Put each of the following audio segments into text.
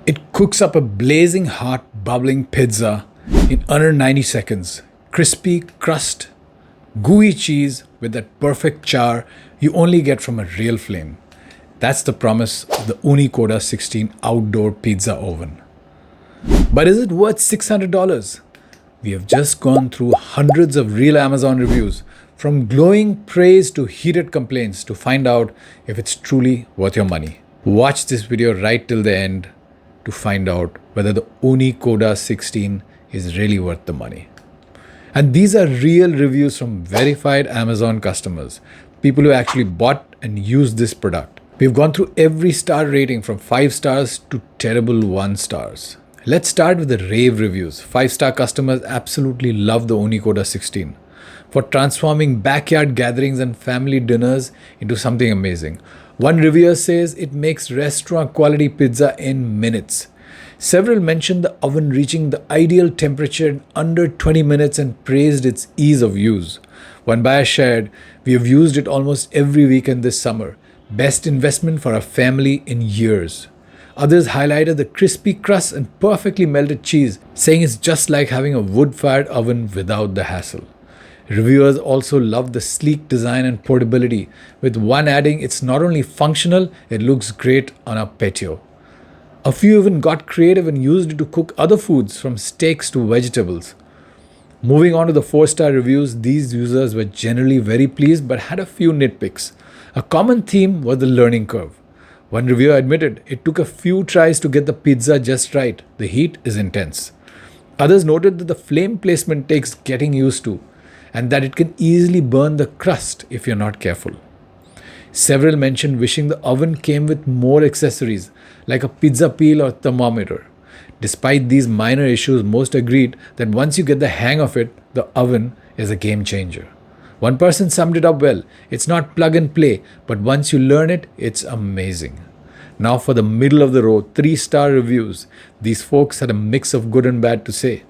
It cooks up a blazing hot, bubbling pizza in under 90 seconds. Crispy crust, gooey cheese with that perfect char you only get from a real flame. That's the promise of the Ooni Koda 16 outdoor pizza oven. But is it worth $600? We have just gone through hundreds of real Amazon reviews, from glowing praise to heated complaints, to find out if it's truly worth your money. Watch this video right till the end to find out whether the Ooni Koda 16 is really worth the money. And these are real reviews from verified Amazon customers, people who actually bought and used this product. We've gone through every star rating from 5 stars to terrible 1 stars. Let's start with the rave reviews. 5-star customers absolutely love the Ooni Koda 16 for transforming backyard gatherings and family dinners into something amazing. One reviewer says it makes restaurant quality pizza in minutes. Several mentioned the oven reaching the ideal temperature in under 20 minutes and praised its ease of use. One buyer shared, "We have used it almost every weekend this summer. Best investment for our family in years." Others highlighted the crispy crust and perfectly melted cheese, saying it's just like having a wood-fired oven without the hassle. Reviewers also loved the sleek design and portability, with one adding it's not only functional, it looks great on a patio. A few even got creative and used it to cook other foods from steaks to vegetables. Moving on to the 4-star reviews, these users were generally very pleased but had a few nitpicks. A common theme was the learning curve. One reviewer admitted it took a few tries to get the pizza just right. The heat is intense. Others noted that the flame placement takes getting used to, and that it can easily burn the crust if you're not careful. Several mentioned wishing the oven came with more accessories, like a pizza peel or thermometer. Despite these minor issues, most agreed that once you get the hang of it, the oven is a game changer. One person summed it up well: "It's not plug and play, but once you learn it, it's amazing." Now for the middle of the road, 3-star reviews. These folks had a mix of good and bad to say.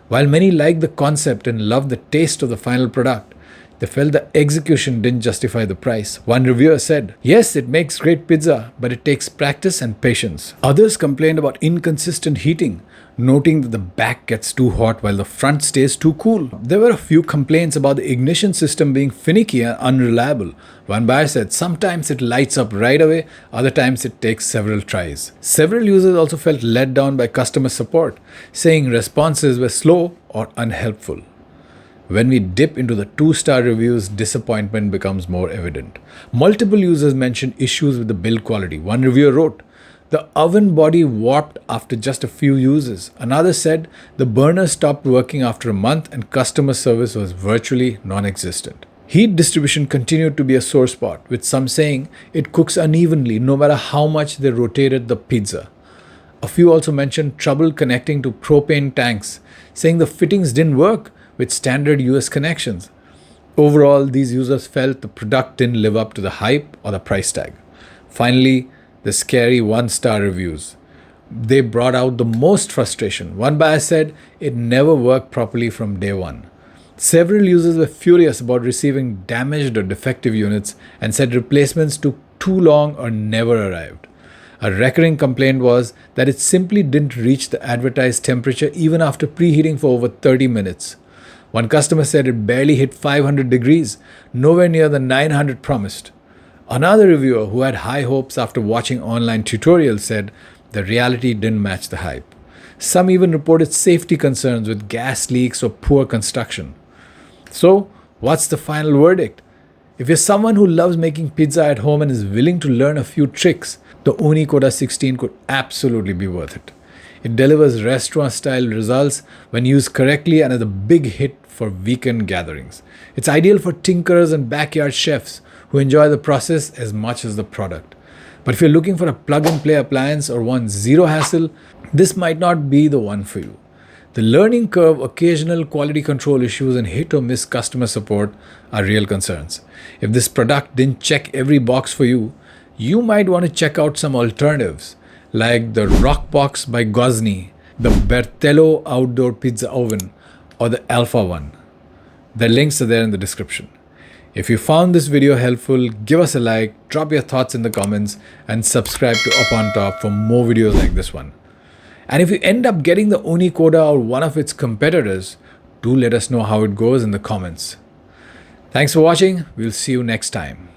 While many liked the concept and loved the taste of the final product, they felt the execution didn't justify the price. One reviewer said, "Yes, it makes great pizza, but it takes practice and patience." Others complained about inconsistent heating, noting that the back gets too hot while the front stays too cool. There were a few complaints about the ignition system being finicky and unreliable. One buyer said sometimes it lights up right away, other times it takes several tries. Several users also felt let down by customer support, saying responses were slow or unhelpful. When we dip into the 2-star reviews, disappointment becomes more evident. Multiple users mentioned issues with the build quality. One reviewer wrote, "The oven body warped after just a few uses." Another said the burner stopped working after a month and customer service was virtually non-existent. Heat distribution continued to be a sore spot, with some saying it cooks unevenly no matter how much they rotated the pizza. A few also mentioned trouble connecting to propane tanks, saying the fittings didn't work with standard US connections. Overall, these users felt the product didn't live up to the hype or the price tag. Finally, the scary 1-star reviews. They brought out the most frustration. One buyer said it never worked properly from day one. Several users were furious about receiving damaged or defective units and said replacements took too long or never arrived. A recurring complaint was that it simply didn't reach the advertised temperature even after preheating for over 30 minutes. One customer said it barely hit 500 degrees, nowhere near the 900 promised. Another reviewer, who had high hopes after watching online tutorials, said the reality didn't match the hype. Some even reported safety concerns with gas leaks or poor construction. So, what's the final verdict? If you're someone who loves making pizza at home and is willing to learn a few tricks, the Ooni Koda 16 could absolutely be worth it. It delivers restaurant-style results when used correctly and is a big hit for weekend gatherings. It's ideal for tinkerers and backyard chefs who enjoy the process as much as the product. But if you're looking for a plug-and-play appliance or want zero hassle, this might not be the one for you. The learning curve, occasional quality control issues, and hit-or-miss customer support are real concerns. If this product didn't check every box for you, you might want to check out some alternatives, like the Rockbox by Gosni, the Bertello Outdoor Pizza Oven, or the Alpha one. The links are there in the description. If you found this video helpful, give us a like, drop your thoughts in the comments, and subscribe to Up On Top for more videos like this one. And if you end up getting the Ooni Koda or one of its competitors, do let us know how it goes in the comments. Thanks for watching. We'll see you next time.